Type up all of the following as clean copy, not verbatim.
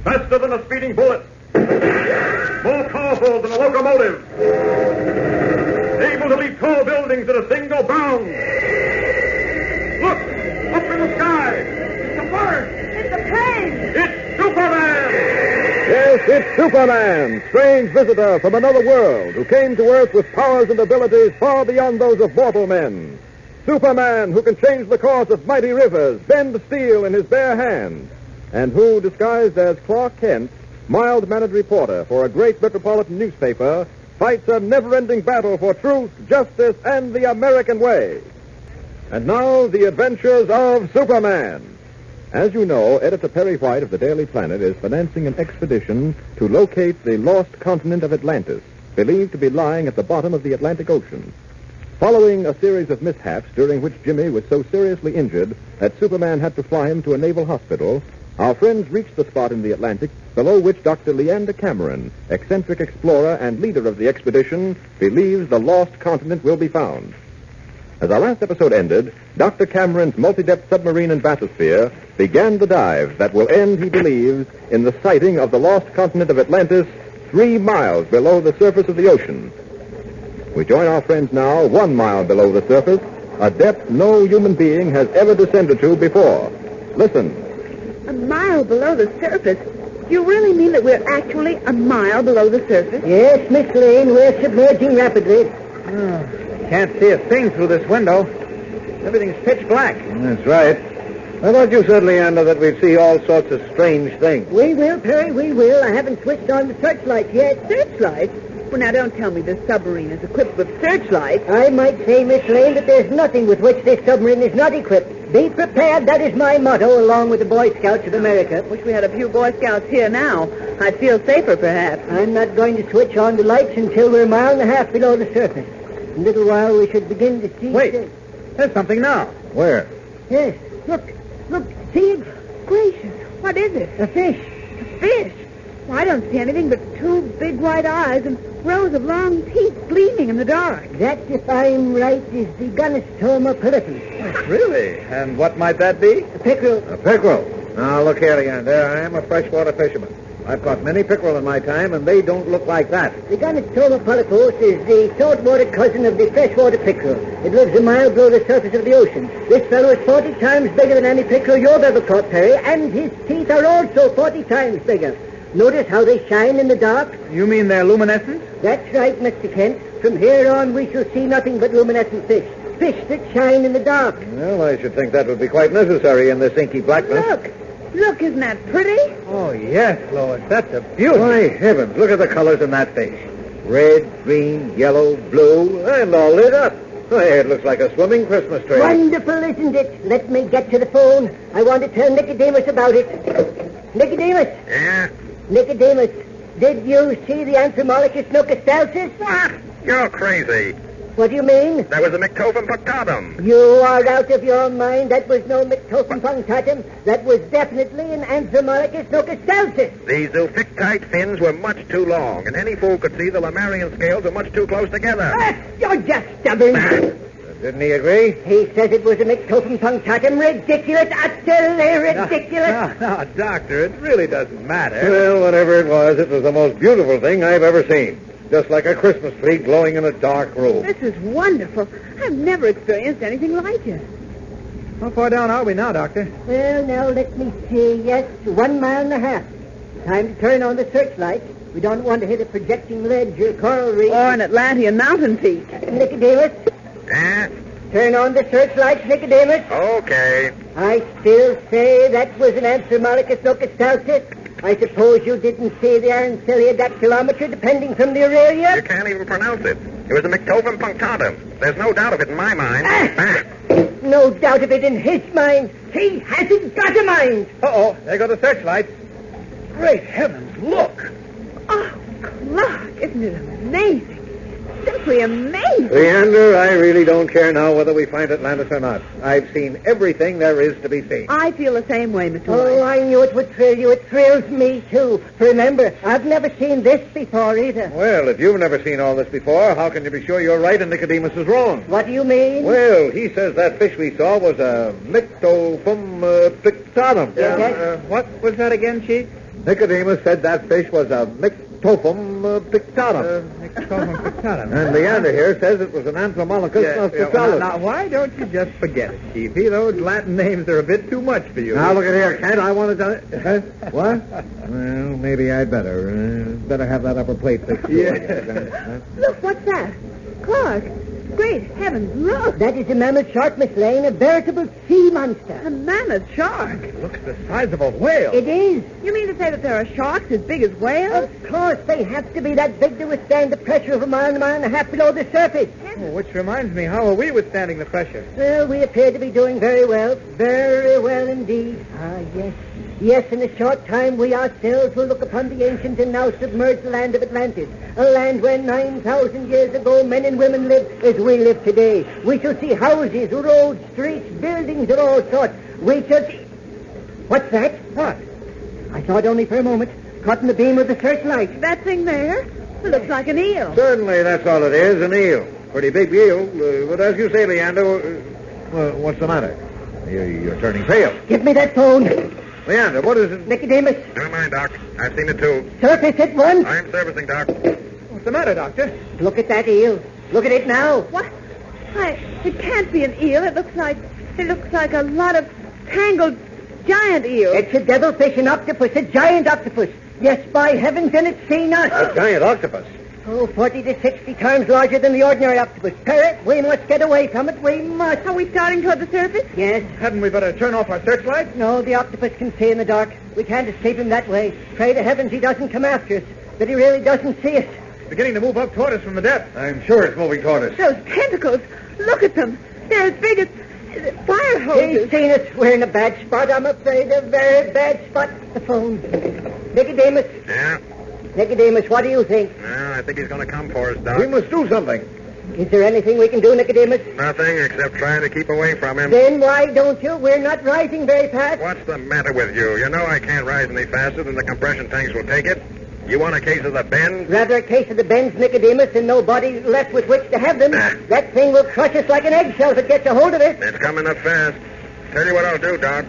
Faster than a speeding bullet. More powerful than a locomotive. Able to leap tall buildings at a single bound. Look! Up in the sky! It's a bird! It's a plane! It's Superman! Yes, it's Superman, strange visitor from another world who came to Earth with powers and abilities far beyond those of mortal men. Superman, who can change the course of mighty rivers, bend steel in his bare hand, and who, disguised as Clark Kent, mild-mannered reporter for a great metropolitan newspaper, fights a never-ending battle for truth, justice, and the American way. And now, the adventures of Superman. As you know, Editor Perry White of the Daily Planet is financing an expedition to locate the lost continent of Atlantis, believed to be lying at the bottom of the Atlantic Ocean. Following a series of mishaps during which Jimmy was so seriously injured that Superman had to fly him to a naval hospital, our friends reached the spot in the Atlantic below which Dr. Leander Cameron, eccentric explorer and leader of the expedition, believes the lost continent will be found. As our last episode ended, Dr. Cameron's multi-depth submarine and bathysphere began the dive that will end, he believes, in the sighting of the lost continent of Atlantis 3 miles below the surface of the ocean. We join our friends now 1 mile below the surface, a depth no human being has ever descended to before. Listen. A mile below the surface? Do you really mean that we're actually a mile below the surface? Yes, Miss Lane, we're submerging rapidly. Can't see a thing through this window. Everything's pitch black. That's right. I thought you said, Leander, that we'd see all sorts of strange things. We will, Perry, we will. I haven't switched on the searchlight yet. Searchlights? Well, now, don't tell me this submarine is equipped with searchlights. I might say, Miss Lane, that there's nothing with which this submarine is not equipped. Be prepared, that is my motto, along with the Boy Scouts of America. Wish we had a few Boy Scouts here now. I'd feel safer, perhaps. I'm not going to switch on the lights until we're 1.5 miles below the surface. In a little while, we should begin to see... Wait, there's something now. Where? Yes, look, see it? Gracious, what is it? A fish. A fish? Well, I don't see anything but 2 big white eyes and rows of long teeth gleaming in the dark. That, if I'm right, is the Gonostoma polypus. Really? And what might that be? A pickerel. A pickerel. Now, look here, Leander. I am a freshwater fisherman. I've caught many pickerel in my time, and they don't look like that. The Gonostoma polypus is the saltwater cousin of the freshwater pickerel. It lives a mile below the surface of the ocean. This fellow is 40 times bigger than any pickerel you've ever caught, Perry, and his teeth are also 40 times bigger. Notice how they shine in the dark? You mean they're luminescent? That's right, Mr. Kent. From here on, we shall see nothing but luminescent fish. Fish that shine in the dark. Well, I should think that would be quite necessary in this inky blackness. Look, isn't that pretty? Oh, yes, Lois. That's a beauty. My heavens, look at the colors in that fish. Red, green, yellow, blue, and all lit up. Why, it looks like a swimming Christmas tree. Wonderful, isn't it? Let me get to the phone. I want to tell Nicodemus about it. Nicodemus. Yeah? Nicodemus, did you see the Anthropomorphus nocastalsis? What? You're crazy. What do you mean? That was a Myctophum punctatum. You are out of your mind. That was no Myctophum punctatum. That was definitely an Anthropomorphus nocastalsis. These zoophyctite fins were much too long, and any fool could see the Lamarian scales are much too close together. You're just stubborn. Didn't he agree? He says it was a Myctophum punctatum. Ridiculous, utterly ridiculous. No, Doctor, it really doesn't matter. Well, whatever it was the most beautiful thing I've ever seen. Just like a Christmas tree glowing in a dark room. This is wonderful. I've never experienced anything like it. How far down are we now, Doctor? Well, now, let me see. Yes, 1.5 miles. Time to turn on the searchlight. We don't want to hit a projecting ledge or coral reef. Or an Atlantean mountain peak. Nicodemus, Eh? turn on the searchlights, Nicodemus. Okay. I still say that was an Anthropomorphus nocastalsis. I suppose you didn't see the iron cilia dactylometer depending from the You Aurelia? can't even pronounce it. It was a Myctophum punctatum. There's no doubt of it in my mind. No doubt of it in his mind. He hasn't got a mind. Uh-oh, there go the searchlights. Great heavens, look. Oh, Clark, isn't it amazing? Simply amazing. Leander, I really don't care now whether we find Atlantis or not. I've seen everything there is to be seen. I feel the same way, Mr. Oh, White. I knew it would thrill you. It thrills me, too. Remember, I've never seen this before, either. Well, if you've never seen all this before, how can you be sure you're right and Nicodemus is wrong? What do you mean? Well, he says that fish we saw was a Myctophum punctatum. Yes. What was that again, Chief? Nicodemus said that fish was a Mixtophum pictatum. Mixtophum pictatum. And Leander here says it was an Anthromolycus australis. Now, why don't you just forget it, Chiefy? Those Latin names are a bit too much for you. Now, look at here, Kent. I wanted to... What? Well, maybe I'd better. Better have that upper plate fixed. Yeah. Look, what's that? Clark. Great heavens, look. That is a mammoth shark, Miss Lane, a veritable sea monster. A mammoth shark. It looks the size of a whale. It is. You mean to say that there are sharks as big as whales? Of course, they have to be that big to withstand the pressure of a mile and a half below the surface. Oh, which reminds me, how are we withstanding the pressure? Well, we appear to be doing very well. Very well indeed. Ah, yes. Yes, in a short time we ourselves will look upon the ancient and now submerged land of Atlantis. A land where 9,000 years ago men and women lived as we live today. We shall see houses, roads, streets, buildings of all sorts. We shall see... What's that? What? I saw it only for a moment. Caught in the beam of the searchlight. That thing there? It looks like an eel. Certainly, that's all it is, an eel. Pretty big eel. But as you say, Leander, what's the matter? You're turning pale. Give me that phone. Leander, what is it? Nicodemus, Never mind, Doc. I've seen it, too. surface at once. I'm servicing, Doc. What's the matter, Doctor? Look at that eel. Look at it now. What? Why, it can't be an eel. It looks like a lot of tangled giant eels. It's a devilfish, an octopus, a giant octopus. Yes, by heavens, and it's seen us. A giant octopus. Oh, 40 to 60 times larger than the ordinary octopus. Parrot, we must get away from it. We must. Are we starting toward the surface? Yes. Hadn't we better turn off our searchlight? No, the octopus can see in the dark. We can't escape him that way. Pray to heavens he doesn't come after us, that he really doesn't see us. It's beginning to move up toward us from the depths. I'm sure it's moving toward us. Those tentacles. Look at them. They're as big as fire hoses. He's seen us. We're in a bad spot, I'm afraid. A very bad spot. The phone. Nicodemus. Yeah? Nicodemus, what do you think? Well, I think he's going to come for us, Doc. We must do something. Is there anything we can do, Nicodemus? Nothing except trying to keep away from him. Then why don't you? We're not rising very fast. What's the matter with you? You know I can't rise any faster than the compression tanks will take it. You want a case of the bend? Rather a case of the bends, Nicodemus, and no body left with which to have them. That thing will crush us like an eggshell if it gets a hold of it. It's coming up fast. Tell you what I'll do, Doc.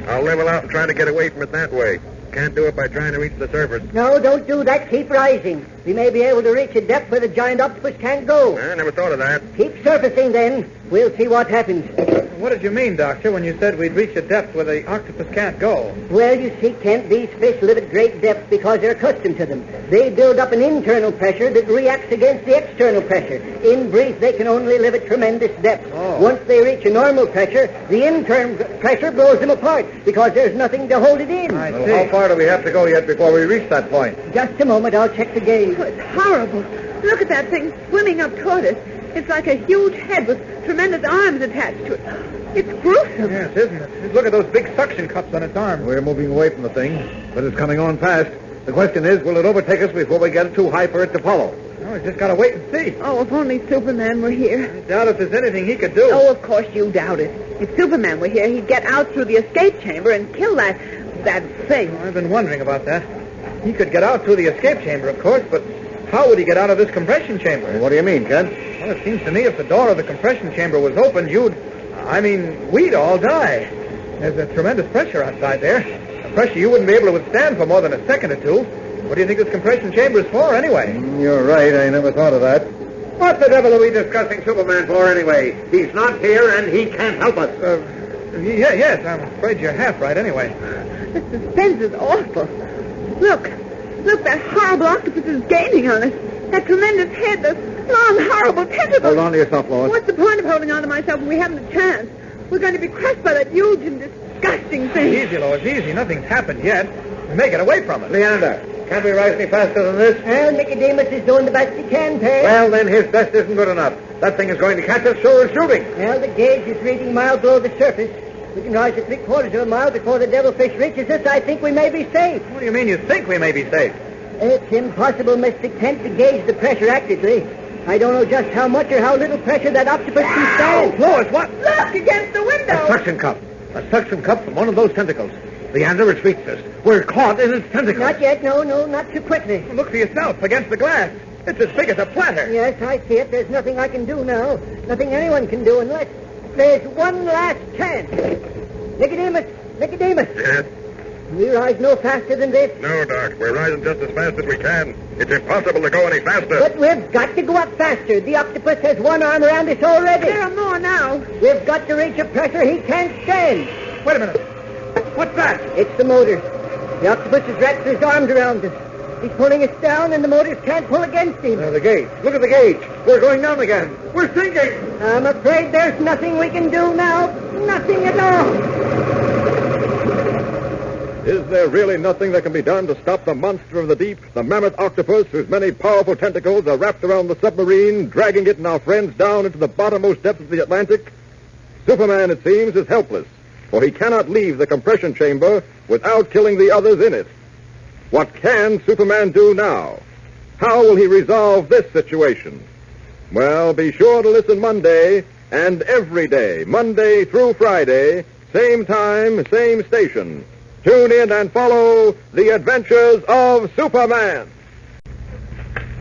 I'll level out and try to get away from it that way. Can't do it by trying to reach the surface. No, don't do that. Keep rising. We may be able to reach a depth where the giant octopus can't go. I never thought of that. Keep surfacing, then. We'll see what happens. What did you mean, Doctor, when you said we'd reach a depth where the octopus can't go? Well, you see, Kent, these fish live at great depths because they're accustomed to them. They build up an internal pressure that reacts against the external pressure. In brief, they can only live at tremendous depths. Oh. Once they reach a normal pressure, the internal pressure blows them apart because there's nothing to hold it in. I Well, see. how far do we have to go yet before we reach that point? Just a moment, I'll check the gauge. Oh, it's horrible. Look at that thing swimming up toward us. It's like a huge head with tremendous arms attached to it. It's gruesome. Yes, isn't it? Look at those big suction cups on its arms. We're moving away from the thing, but it's coming on fast. The question is, will it overtake us before we get too high for it to follow? Oh, we just got to wait and see. Oh, if only Superman were here. I doubt if there's anything he could do. Oh, of course you doubt it. If Superman were here, he'd get out through the escape chamber and kill that thing. I've been wondering about that. He could get out through the escape chamber, of course, but how would he get out of this compression chamber? What do you mean, Kent? Well, it seems to me if the door of the compression chamber was open, we'd all die. There's a tremendous pressure outside there. A pressure you wouldn't be able to withstand for more than a second or two. What do you think this compression chamber is for, anyway? You're right. I never thought of that. What the devil are we discussing Superman for, anyway? He's not here, and he can't help us. Yes, I'm afraid you're half right, anyway. The suspense is awful. Look, that horrible octopus is gaining on us. That tremendous head, those long, horrible tentacles. Hold on to yourself, Lois. What's the point of holding on to myself when we haven't a chance? We're going to be crushed by that huge and disgusting thing. Easy, Lois, easy. Nothing's happened yet. We may get away from it. Leander, can't we rise any faster than this? Well, Nicodemus is doing the best he can, Perry. Well, then his best isn't good enough. That thing is going to catch us, sure as shooting. Well, the gauge is reading miles below the surface. We can rise to 3/4 of a mile before the devilfish reaches us. I think we may be safe. What do you mean you think we may be safe? It's impossible, Mr. Kent, to gauge the pressure accurately. I don't know just how much or how little pressure that octopus can stand. Lois, what? Look, against the A window. suction cup. A suction cup from one of those tentacles. Leander, it's reached us. We're caught in its tentacles. Not yet. No, not too quickly. Look for yourself against the glass. It's as big as a platter. Yes, I see it. There's nothing I can do now. Nothing anyone can do unless there's one last chance. Nicodemus. Yes? We ride no faster than this. No, Doc. We're riding just as fast as we can. It's impossible to go any faster. But we've got to go up faster. The octopus has one arm around us already. There are more now. We've got to reach a pressure he can't stand. Wait a minute. What's that? It's the motor. The octopus has wrapped his arms around us. He's pulling us down, and the motors can't pull against him. The gauge. Look at the gauge. We're going down again. We're sinking. I'm afraid there's nothing we can do now. Nothing at all. Is there really nothing that can be done to stop the monster of the deep, the mammoth octopus, whose many powerful tentacles are wrapped around the submarine, dragging it and our friends down into the bottommost depths of the Atlantic? Superman, it seems, is helpless, for he cannot leave the compression chamber without killing the others in it. What can Superman do now? How will he resolve this situation? Well, be sure to listen Monday and every day, Monday through Friday, same time, same station. Tune in and follow the adventures of Superman.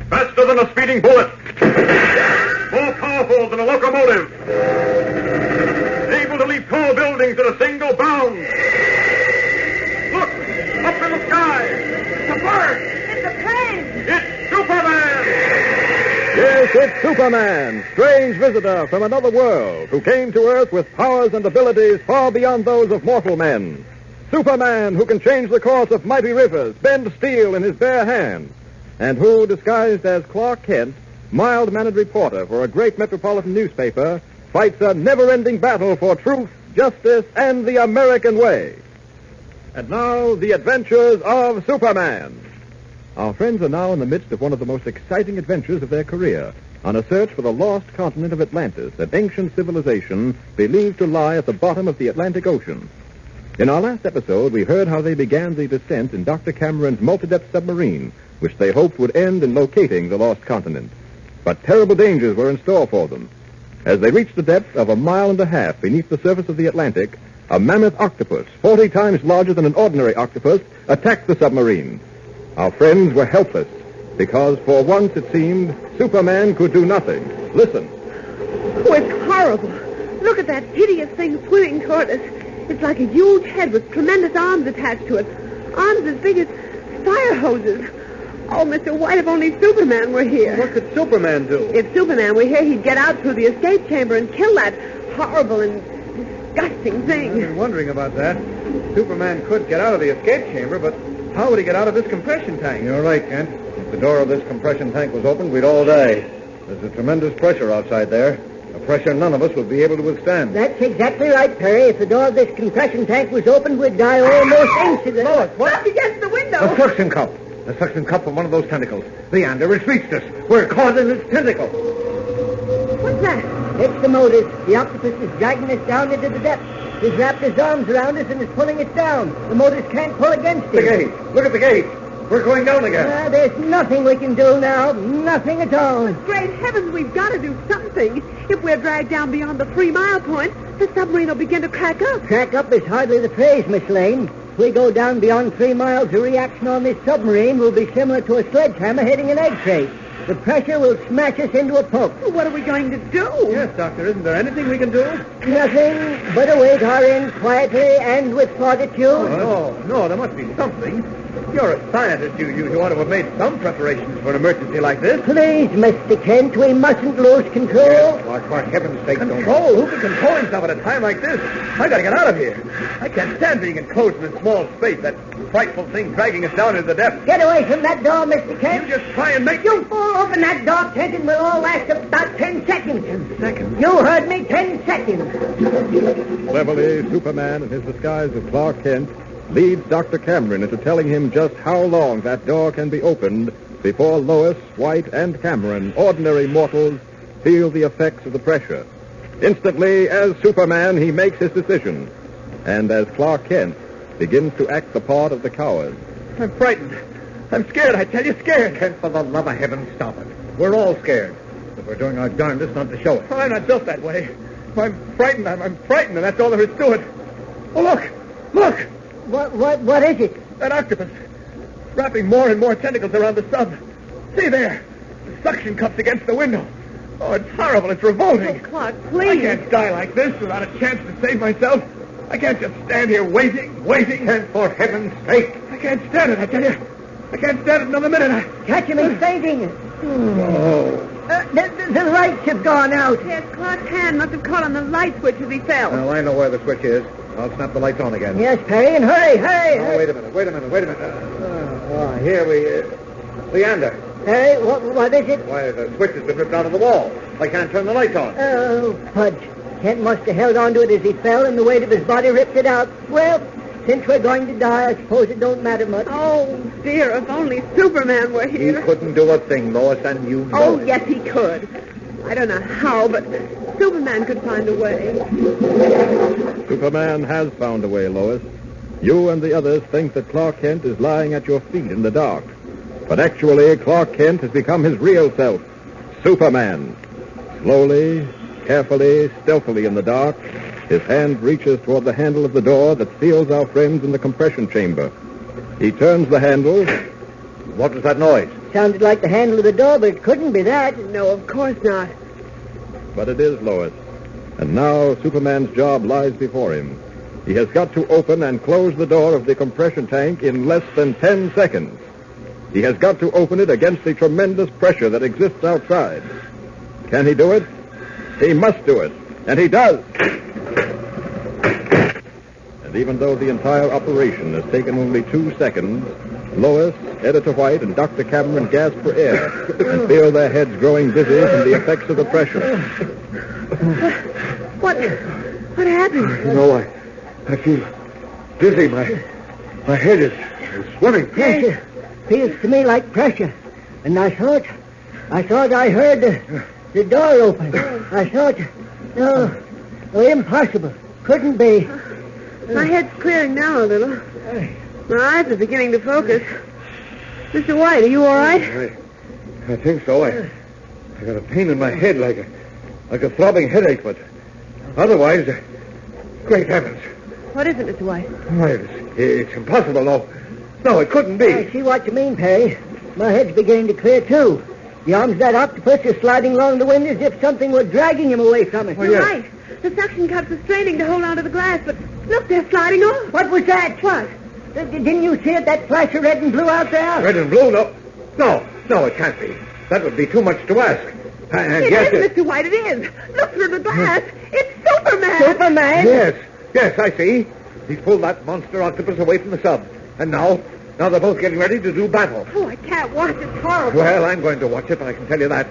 Faster than a speeding bullet. More powerful than a locomotive. Able to leap tall buildings at a single bound. Look! Up in the sky! It's a bird! It's a plane. It's Superman! Yes, it's Superman, strange visitor from another world, who came to Earth with powers and abilities far beyond those of mortal men. Superman, who can change the course of mighty rivers, bend steel in his bare hands, and who, disguised as Clark Kent, mild-mannered reporter for a great metropolitan newspaper, fights a never-ending battle for truth, justice, and the American way. And now, the adventures of Superman. Our friends are now in the midst of one of the most exciting adventures of their career, on a search for the lost continent of Atlantis, an ancient civilization believed to lie at the bottom of the Atlantic Ocean. In our last episode, we heard how they began the descent in Dr. Cameron's multi-depth submarine, which they hoped would end in locating the lost continent. But terrible dangers were in store for them. As they reached the depth of 1.5 miles beneath the surface of the Atlantic, a mammoth octopus, 40 times larger than an ordinary octopus, attacked the submarine. Our friends were helpless, because for once it seemed Superman could do nothing. Listen. Oh, it's horrible. Look at that hideous thing swimming toward us. It's like a huge head with tremendous arms attached to it. Arms as big as fire hoses. Oh, Mr. White, if only Superman were here. What could Superman do? If Superman were here, he'd get out through the escape chamber and kill that horrible and disgusting thing. I've been wondering about that. Superman could get out of the escape chamber, but how would he get out of this compression tank? You're right, Kent. If the door of this compression tank was opened, we'd all die. There's a tremendous pressure outside there. A pressure none of us would be able to withstand. That's exactly right, Perry. If the door of this compression tank was open, we'd die almost instantly. Lois, what? Up against the window. A suction cup. A suction cup from one of those tentacles. Leander, it's reached us. We're caught in its tentacle. What's that? It's the motors. The octopus is dragging us down into the depths. He's wrapped his arms around us and is pulling us down. The motors can't pull against The him. gate. Look at the gate. We're going down again. There's nothing we can do now. Nothing at all. Great heavens, we've got to do something. If we're dragged down beyond the 3-mile point, the submarine will begin to crack up. Crack up is hardly the phrase, Miss Lane. If we go down beyond 3 miles, the reaction on this submarine will be similar to a sledgehammer hitting an egg crate. The pressure will smash us into a pulp. What are we going to do? Yes, Doctor, isn't there anything we can do? Nothing but await our end quietly and with fortitude. No, there must be something. You're a scientist. You ought to have made some preparations for an emergency like this. Please, Mr. Kent, we mustn't lose control. For heaven's sake, don't... Control? Who can control himself at a time like this? I gotta get out of here. I can't stand being enclosed in a small space. That frightful thing dragging us down into the depths. Get away from that door, Mr. Kent. You just try and make... You fool, open that door, Kent, and we'll all last about 10 seconds. 10 seconds? You heard me, 10 seconds. Cleverly, Superman, in his disguise as Clark Kent, leads Dr. Cameron into telling him just how long that door can be opened before Lois, White, and Cameron, ordinary mortals, feel the effects of the pressure. Instantly, as Superman, he makes his decision. And as Clark Kent begins to act the part of the coward. I'm frightened. I'm scared, I tell you, scared. Kent, for the love of heaven, stop it. We're all scared. But we're doing our darndest not to show it. Oh, I'm not built that way. I'm frightened. I'm frightened, and that's all there is to it. Oh, look! Look! What is it? That octopus. Wrapping more and more tentacles around the sub. See there. The suction cups against the window. Oh, it's horrible. It's revolting. Oh, Clark, I please. can't die like this without a chance to save myself. I can't just stand here waiting. And for heaven's sake. I can't stand it, I tell you. I can't stand it another minute. Catch him, he's fainting. Oh. The lights have gone out. Yes, Clark's hand must have caught on the light switch as he fell. Well, I know where the switch is. I'll snap the lights on again. Yes, Perry, and hurry. Oh, wait a minute. Here Leander. Perry, what is it? Why, the switch has been ripped out of the wall. I can't turn the lights on. Oh, fudge. Kent must have held on to it as he fell, and the weight of his body ripped it out. Well, since we're going to die, I suppose it don't matter much. Oh, dear, if only Superman were He here. couldn't do a thing, Lois, and you know Oh, it. yes, he could. I don't know how, but Superman could find a way. Superman has found a way, Lois. You and the others think that Clark Kent is lying at your feet in the dark. But actually, Clark Kent has become his real self, Superman. Slowly, carefully, stealthily in the dark, his hand reaches toward the handle of the door that seals our friends in the compression chamber. He turns the handle. What was that noise? Sounded like the handle of the door, but it couldn't be that. No, of course not. But it is, Lois. And now Superman's job lies before him. He has got to open and close the door of the compression tank in less than 10 seconds. He has got to open it against the tremendous pressure that exists outside. Can he do it? He must do it. And he does. And even though the entire operation has taken only 2 seconds, Lois, Editor White, and Dr. Cameron gasp for air and feel their heads growing dizzy from the effects of the pressure. What happened? You know, I feel dizzy. My head is swimming. Pressure. Feels to me like pressure. And I thought I heard the door open. I thought, no, impossible. Couldn't be. My head's clearing now a little. My eyes are beginning to focus. Mr. White, are you all right? I think so. I got a pain in my head like a throbbing headache, but otherwise, great heavens. What is it, Mr. White? Why, it's impossible. No, it couldn't be. I see what you mean, Perry. My head's beginning to clear, too. The arms of that octopus are sliding along the wind as if something were dragging him away from it. You're right. The suction cups are straining to hold onto the glass, but look, they're sliding off. What was that? What? Didn't you see it, that flash of red and blue out there? Red and blue? No, it can't be. That would be too much to ask. And It yes, is, Mr. White, it is. Look through the glass. It's Superman. Superman? Yes, I see. He's pulled that monster octopus away from the sub. And now they're both getting ready to do battle. Oh, I can't watch. It's horrible. Well, I'm going to watch it, but I can tell you that.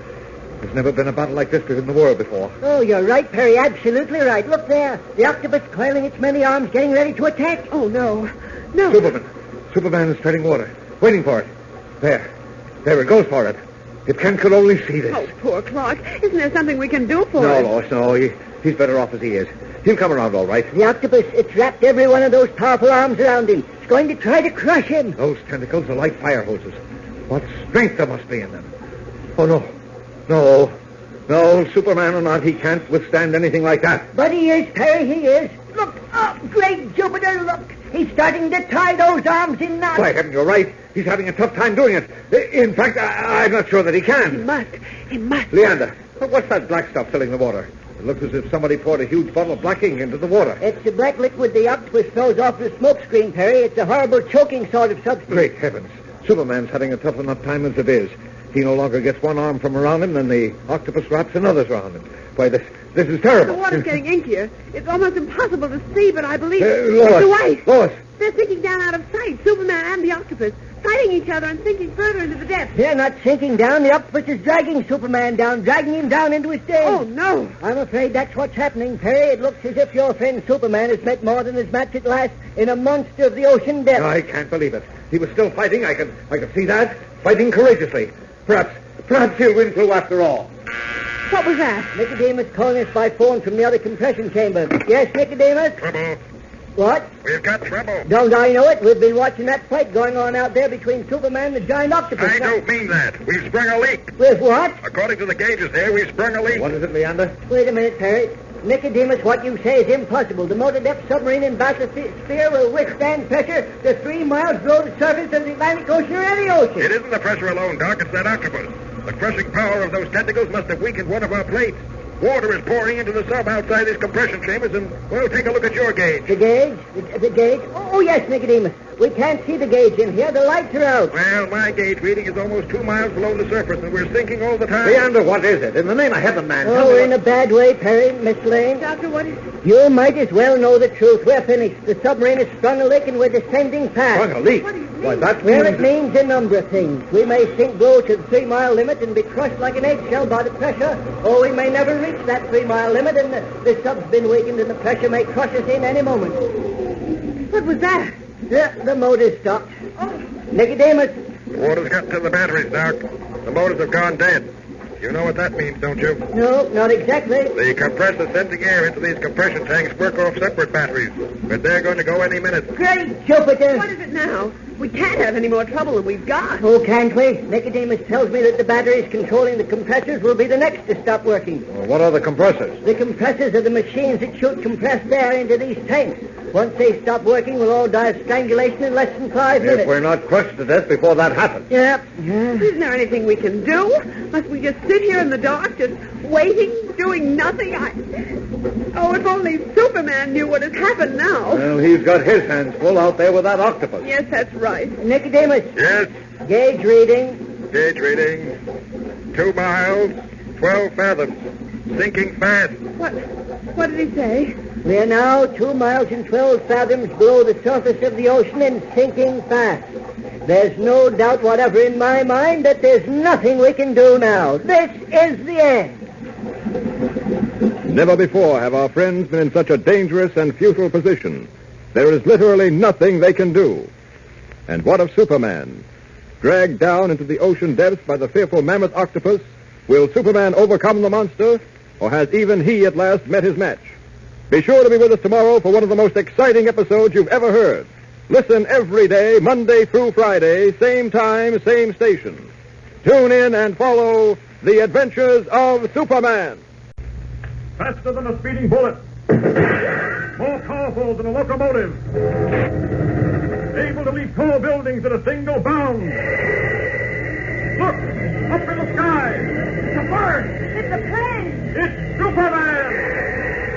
There's never been a battle like this in the world before. Oh, you're right, Perry. Absolutely right. Look there. The octopus coiling its many arms, getting ready to attack. Oh, no. Superman is treading water, waiting for it. There it goes for it. If Ken could only see this. Oh, poor Clark. Isn't there something we can do for No, him? Lois, no. He's better off as he is. He'll come around all right. The octopus, it's wrapped every one of those powerful arms around him. It's going to try to crush him. Those tentacles are like fire hoses. What strength there must be in them. Oh, no, Superman or not, he can't withstand anything like that. But he is, Perry, he is. Look, oh, great Jupiter, look. He's starting to tie those arms in knots. Why, Heaven, you're right. He's having a tough time doing it. In fact, I'm not sure that he He can. must. Leander, what's that black stuff filling the water? It looks as if somebody poured a huge bottle of black ink into the water. It's the black liquid the octopus throws off the smoke screen, Perry. It's a horrible choking sort of substance. Great heavens. Superman's having a tough enough time as it is. He no longer gets one arm from around him, and the octopus wraps another's around him. Why, this is The terrible. water's getting inkier. It's almost impossible to see, but I believe... Lois. Mr. White. Lois. They're sinking down out of sight, Superman and the octopus, fighting each other and sinking further into the depths. They're not sinking down. The octopus is dragging Superman down, dragging him down into his den. Oh, no. I'm afraid that's what's happening, Perry. It looks as if your friend Superman has met more than his match at last in a monster of the ocean depths. I can't believe it. He was still fighting. I could see that. Fighting courageously. Perhaps he'll win through after all. What was that? Nicodemus calling us by phone from the other compression chamber. Yes, Nicodemus? Trouble. What? We've got trouble. Don't I know it? We've been watching that fight going on out there between Superman and the Giant Octopus. I don't mean that. We've sprung a leak. With what? According to the gauges there, we've sprung a leak. What is it, Leander? Wait a minute, Perry. Nicodemus, what you say is impossible. The motor depth submarine in bathysphere will withstand pressure to 3 miles below the surface of the Atlantic Ocean or any ocean. It isn't the pressure alone, Doc. It's that octopus. The crushing power of those tentacles must have weakened one of our plates. Water is pouring into the sub outside these compression chambers, and, well, take a look at your gauge. The gauge? The gauge? Oh, yes, Nicodemus. We can't see the gauge in here. The lights are out. Well, my gauge reading is almost 2 miles below the surface, and we're sinking all the time. Leander, what is it? In the name of heaven, man. Oh, we're in a bad way, Perry, Miss Lane. Doctor, what is it? You might as well know the truth. We're finished. The submarine has sprung a leak, and we're descending fast. Sprung a leak? What do you mean? Why, that Well, means... it means a number of things. We may sink below to the 3-mile limit and be crushed like an eggshell by the pressure, or we may never reach that 3-mile limit, and the sub's been weakened, and the pressure may crush us in any moment. What was that? The motor's stopped. Nicodemus. The water's got to the batteries, Doc. The motors have gone dead. You know what that means, don't you? No, not exactly. The compressors sending air into these compression tanks work off separate batteries, but they're going to go any minute. Great Jupiter. What is it now? We can't have any more trouble than we've got. Oh, can't we? Nicodemus tells me that the batteries controlling the compressors will be the next to stop working. Well, what are the compressors? The compressors are the machines that shoot compressed air into these tanks. Once they stop working, we'll all die of strangulation in less than 5 minutes. If we're not crushed to death before that happens. Yeah. Isn't there anything we can do? Must we just sit here in the dark, just waiting, doing nothing? Oh, if only Superman knew what has happened now. Well, he's got his hands full out there with that octopus. Yes, that's right. Nicodemus. Yes, Gauge reading. gauge reading. 2 miles, 12 fathoms. Sinking fast. What did he say? We are now 2 miles and 12 fathoms below the surface of the ocean and sinking fast. There's no doubt whatever in my mind that there's nothing we can do now. This is the end. Never before have our friends been in such a dangerous and futile position. There is literally nothing they can do. And what of Superman? Dragged down into the ocean depths by the fearful mammoth octopus, will Superman overcome the monster, or has even he at last met his match? Be sure to be with us tomorrow for one of the most exciting episodes you've ever heard. Listen every day, Monday through Friday, same time, same station. Tune in and follow The Adventures of Superman. Faster than a speeding bullet. More powerful than a locomotive. Able to leap tall buildings at a single bound. Look! Up in the sky! It's a bird! It's a plane! It's Superman!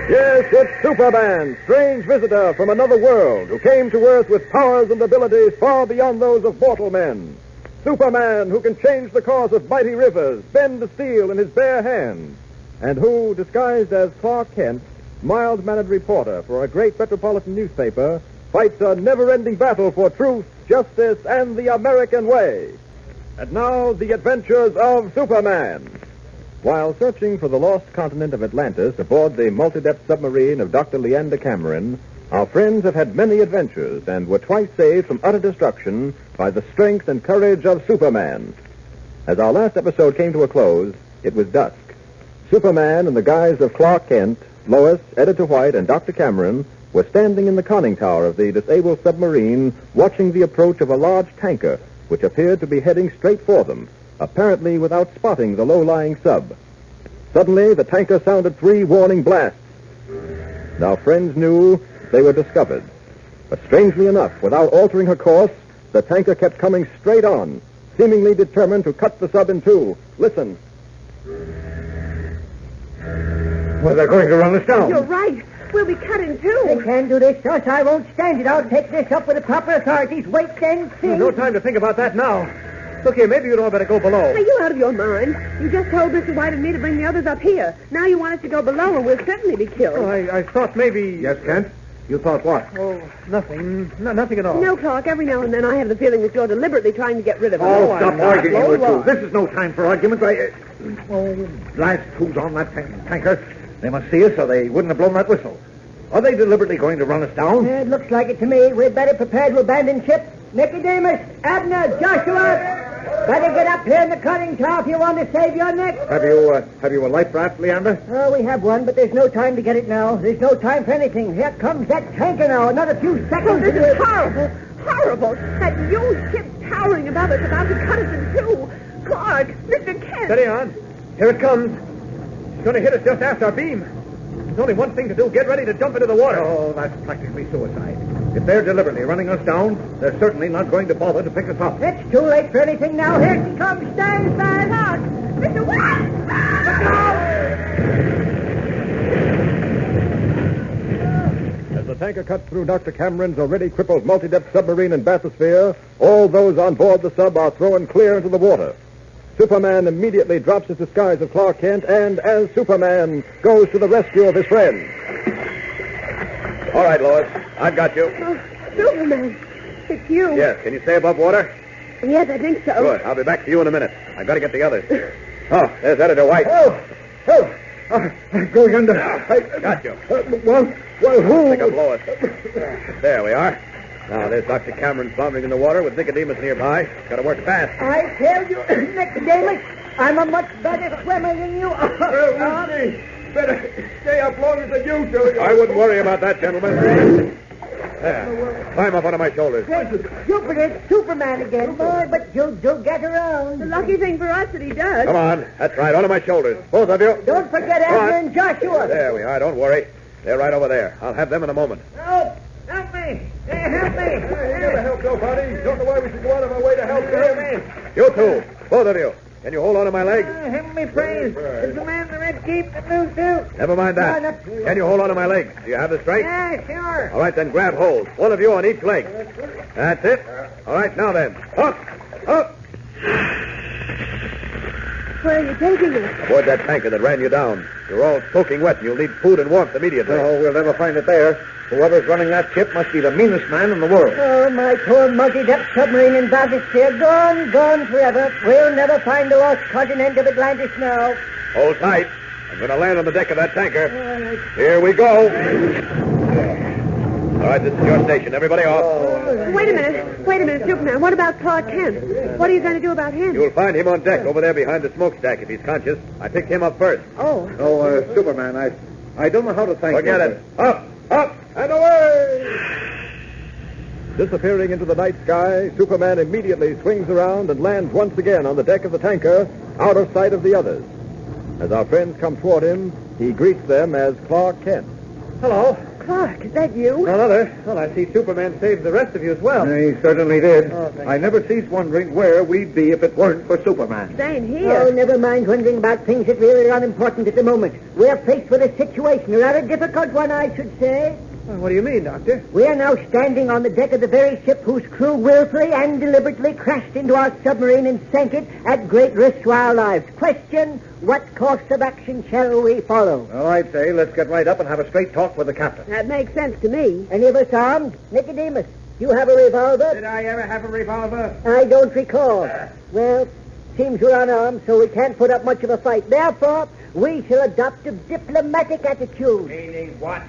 Yes, it's Superman, strange visitor from another world who came to Earth with powers and abilities far beyond those of mortal men. Superman who can change the course of mighty rivers, bend the steel in his bare hands, and who, disguised as Clark Kent, mild-mannered reporter for a great metropolitan newspaper, fights a never-ending battle for truth, justice, and the American way. And now, the adventures of Superman. While searching for the lost continent of Atlantis aboard the multi-depth submarine of Dr. Leander Cameron, our friends have had many adventures and were twice saved from utter destruction by the strength and courage of Superman. As our last episode came to a close, it was dusk. Superman, in the guise of Clark Kent, Lois, Editor White, and Dr. Cameron, were standing in the conning tower of the disabled submarine, watching the approach of a large tanker, which appeared to be heading straight for them, apparently without spotting the low-lying sub. Suddenly, the tanker sounded 3 warning blasts. Our friends knew they were discovered. But strangely enough, without altering her course, the tanker kept coming straight on, seemingly determined to cut the sub in two. Listen. Well, they're going to run us down. You're right. We'll be cut in They two. can't do this to us. I won't stand it. I'll take this up with the proper authorities. Wait and see. No time to think about that now. Look here, maybe you'd all better go below. Are you out of your mind? You just told Mr. White and me to bring the others up here. Now you want us to go below, and we'll certainly be killed. Oh, I thought maybe... Yes, Kent? You thought what? Oh, nothing. Nothing at all. No, Clark, every now and then I have the feeling that you're deliberately trying to get rid of us. Oh, I'm stop not. arguing, No, you two. Lord. This is no time for arguments. Oh, blast who's on that tanker. They must see us, or they wouldn't have blown that whistle. Are they deliberately going to run us down? It looks like it to me. We're better prepared to abandon ship. Nicodemus, Abner, Joshua, better get up here in the conning tower if you want to save your neck. Have you a life raft, Leander? Oh, we have one, but there's no time to get it now. There's no time for anything. Here comes that tanker now. Another few Oh, seconds. this is horrible. Horrible. That huge ship towering above us, about to cut us in two. Clark, Mr. Kent. Steady on. Here it comes. It's going to hit us just after our beam. There's only one thing to do. Get ready to jump into the water. Oh, that's practically suicide. If they're deliberately running us down, they're certainly not going to bother to pick us up. It's too late for anything now. Here she comes. Stand by. Clark, Mr. White. tanker cuts through Dr. Cameron's already crippled multi-depth submarine and bathysphere, all those on board the sub are thrown clear into the water. Superman immediately drops his disguise of Clark Kent and, as Superman, goes to the rescue of his friend. All right, Lois. I've got you. Oh, Superman, it's you. Yes. Can you stay above water? Yes, I think so. Good. I'll be back to you in a minute. I've got to get the others. Oh, there's Editor White. Go under. Got you. Well, who? Pick up Lois. There we are. Now, there's Dr. Cameron floundering in the water with Nicodemus nearby. Got to work fast. I tell you, Nicodemus, I'm a much better swimmer than you are. Better stay up longer than you do. I wouldn't worry about that, gentlemen. There. Climb up onto my shoulders. Jupiter, Superman again, boy, but you'll get around. The lucky thing for us that he does. Come on. That's right. Onto my shoulders. Both of you. Don't forget Abner and Joshua. There we are. Don't worry. They're right over there. I'll have them in a moment. Help me. Help me. You never help nobody. Don't know why we should go out of our way to help them. You two. Both of you. Can you hold on to my leg? Heavenly praise. Is the man in the red cape that moves too? Never mind that. Can you hold on to my leg? Do you have the strength? Yeah, sure. All right, then grab hold. One of you on each leg. That's it. All right, now then. Up! Up! Where are you taking us? Aboard that tanker that ran you down. You're all soaking wet and you'll need food and warmth immediately. Oh, we'll never find it there. Whoever's running that ship must be the meanest man in the world. Oh, my poor multi-depth submarine in bathysphere, gone forever. We'll never find the lost continent of Atlantis now. Hold tight. I'm going to land on the deck of that tanker. Here we go. All right, this is your station. Everybody off. Wait a minute, Superman. What about Clark Kent? What are you going to do about him? You'll find him on deck over there behind the smokestack if he's conscious. I picked him up first. Oh. Oh, Superman, I don't know how to thank you. Forget it. Up, up, and away! Disappearing into the night sky, Superman immediately swings around and lands once again on the deck of the tanker, out of sight of the others. As our friends come toward him, he greets them as Clark Kent. Hello. Clark, is that you? None other. Well, I see Superman saved the rest of you as well. He certainly did. Oh, thank I never cease wondering where we'd be if it weren't for Superman. Same Oh, here. never mind wondering about things that really are unimportant at the moment. We're faced with a situation, a rather difficult one, I should say. Well, what do you mean, Doctor? We are now standing on the deck of the very ship whose crew willfully and deliberately crashed into our submarine and sank it at great risk to our lives. Question, what course of action shall we follow? Well, I'd say let's get right up and have a straight talk with the captain. That makes sense to me. Any of us armed? Nicodemus, you have a revolver? Did I ever have a revolver? I don't recall. Well, seems we're unarmed, so we can't put up much of a fight. Therefore, we shall adopt a diplomatic attitude. Meaning what?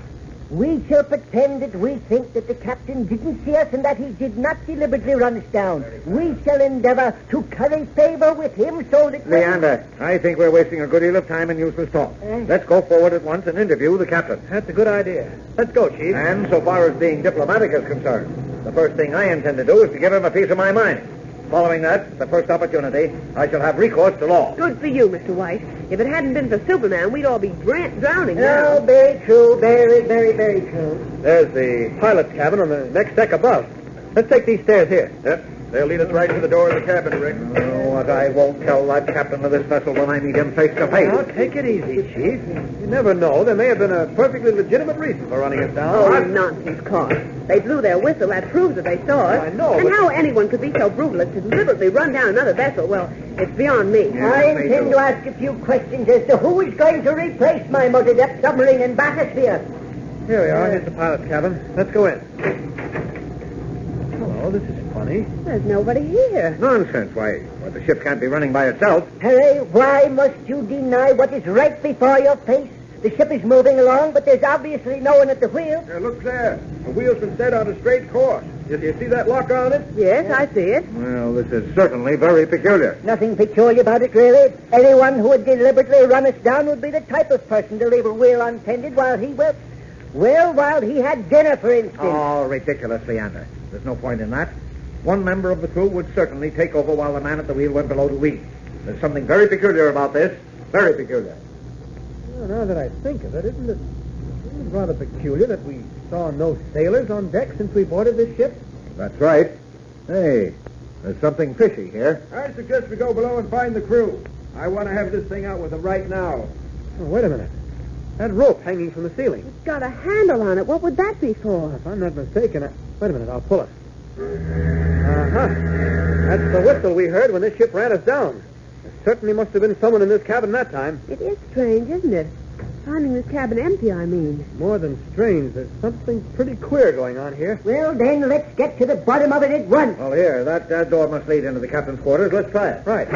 We shall pretend that we think that the captain didn't see us and that he did not deliberately run us down. We shall endeavor to curry favor with him so that... Leander, I think we're wasting a good deal of time in useless talk. Let's go forward at once and interview the captain. That's a good idea. Let's go, Chief. And so far as being diplomatic is concerned, the first thing I intend to do is to give him a piece of my mind. Following that, the first opportunity, I shall have recourse to law. Good for you, Mr. White. If it hadn't been for Superman, we'd all be drowning now. Oh, very true. Very, very, very true. There's the pilot's cabin on the next deck above. Let's take these stairs here. Yep. They'll lead us right to the door of the cabin, Rick. Oh, what I won't tell that captain of this vessel when I meet him face to face. Now, take it easy, Chief. You never know. There may have been a perfectly legitimate reason for running us down. Oh, nonsense, Clark. They blew their whistle. That proves that they saw us. I know, And but- how anyone could be so brutal as to deliberately run down another vessel, well, it's beyond me. I intend to ask a few questions as to who is going to replace my multi-depth submarine in bathysphere. Here we are. Here's the pilot's cabin. Let's go in. Hello, this is funny. There's nobody here. Nonsense. Why, the ship can't be running by itself. Harry, why must you deny what is right before your face? The ship is moving along, but there's obviously no one at the wheel. Look there. The wheel's been set on a straight course. You see that lock on it? Yes, I see it. Well, this is certainly very peculiar. Nothing peculiar about it, really. Anyone who would deliberately run us down would be the type of person to leave a wheel untended while he was... Well, while he had dinner, for instance. Oh, ridiculous, Leander. There's no point in that. One member of the crew would certainly take over while the man at the wheel went below to eat. There's something very peculiar about this. Very peculiar. Well, now that I think of it, isn't it rather peculiar that we saw no sailors on deck since we boarded this ship? That's right. Hey, there's something fishy here. I suggest we go below and find the crew. I want to have this thing out with them right now. Oh, wait a minute. That rope hanging from the ceiling. It's got a handle on it. What would that be for? If I'm not mistaken, wait a minute, I'll pull it. Uh-huh. That's the whistle we heard when this ship ran us down. There certainly must have been someone in this cabin that time. It is strange, isn't it? Finding this cabin empty, I mean. More than strange. There's something pretty queer going on here. Well, then, let's get to the bottom of it at once. Well, here, that door must lead into the captain's quarters. Let's try it. Right.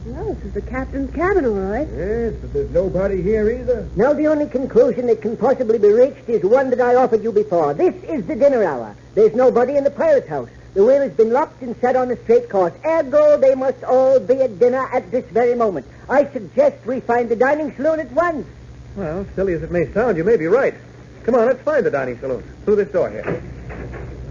Well, this is the captain's cabin, all right. Yes, but there's nobody here either. Now, the only conclusion that can possibly be reached is one that I offered you before. This is the dinner hour. There's nobody in the pirate's house. The wheel has been locked and set on a straight course. Ergo, they must all be at dinner at this very moment. I suggest we find the dining saloon at once. Well, silly as it may sound, you may be right. Come on, let's find the dining saloon. Through this door here.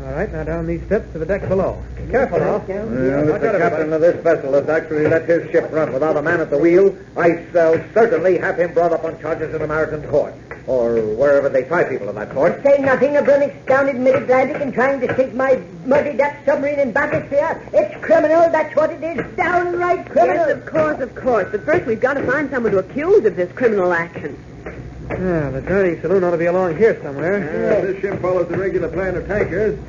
All right, now down these steps to the deck below. Careful now. Well, if the captain of this vessel has actually let his ship run without a man at the wheel, I shall certainly have him brought up on charges in American court. Or wherever they try people of that sort. Say nothing of running down in mid-Atlantic and trying to sink my muddied-up submarine in bathysphere. It's criminal, that's what it is. Downright criminal. Yes, of course. But first we've got to find someone to accuse of this criminal action. Yeah, the dining saloon ought to be along here somewhere. This ship follows the regular plan of tankers.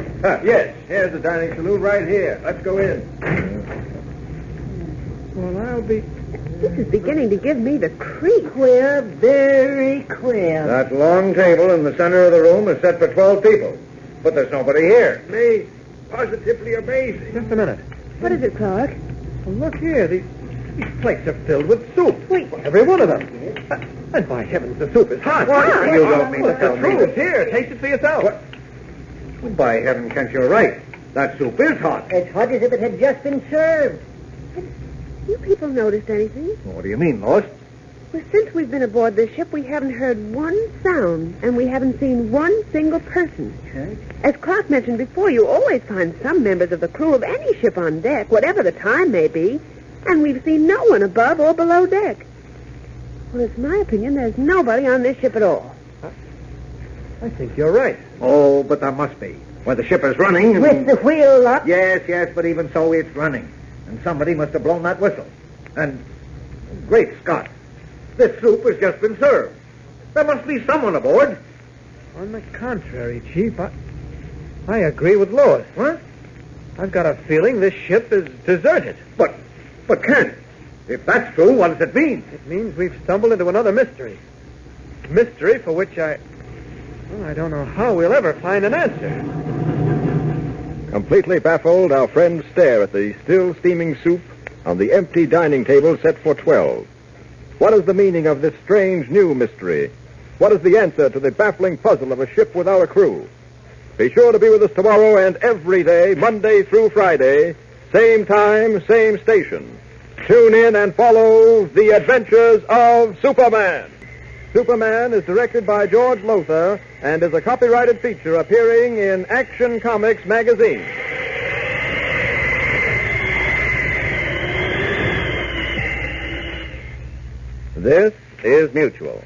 Yes, here's the dining saloon right here. Let's go in. Well, I'll be... This is beginning to give me the creep. Queer, very queer. That long table in the center of the room is set for 12 people. But there's nobody here. Me, positively amazing. Just a minute. What is it, Clark? Well, look here. These plates are filled with soup. Wait. Every one of them. And by heavens, the soup is hot. What? You don't mean to Well, tell the me. truth. Here, taste it for yourself. What? Well, by heaven, Kent, you're right. That soup is hot. As hot as if it had just been served. You people noticed anything? Well, what do you mean, Lois? Well, since we've been aboard this ship, we haven't heard one sound, and we haven't seen one single person. Right. As Clark mentioned before, you always find some members of the crew of any ship on deck, whatever the time may be, and we've seen no one above or below deck. Well, it's my opinion there's nobody on this ship at all. I think you're right. Oh, but there must be. Where the ship is running. and- With the wheel locked. Yes, but even so, it's running. And somebody must have blown that whistle. And, great Scott, this soup has just been served. There must be someone aboard. On the contrary, Chief, I agree with Lois. What? I've got a feeling this ship is deserted. But Kent, if that's true, what does it mean? It means we've stumbled into another mystery. Mystery for which I don't know how we'll ever find an answer. Completely baffled, our friends stare at the still steaming soup on the empty dining table set for 12. What is the meaning of this strange new mystery? What is the answer to the baffling puzzle of a ship without a crew? Be sure to be with us tomorrow and every day, Monday through Friday, same time, same station. Tune in and follow The Adventures of Superman. Superman is directed by George Lothar and is a copyrighted feature appearing in Action Comics magazine. This is Mutual.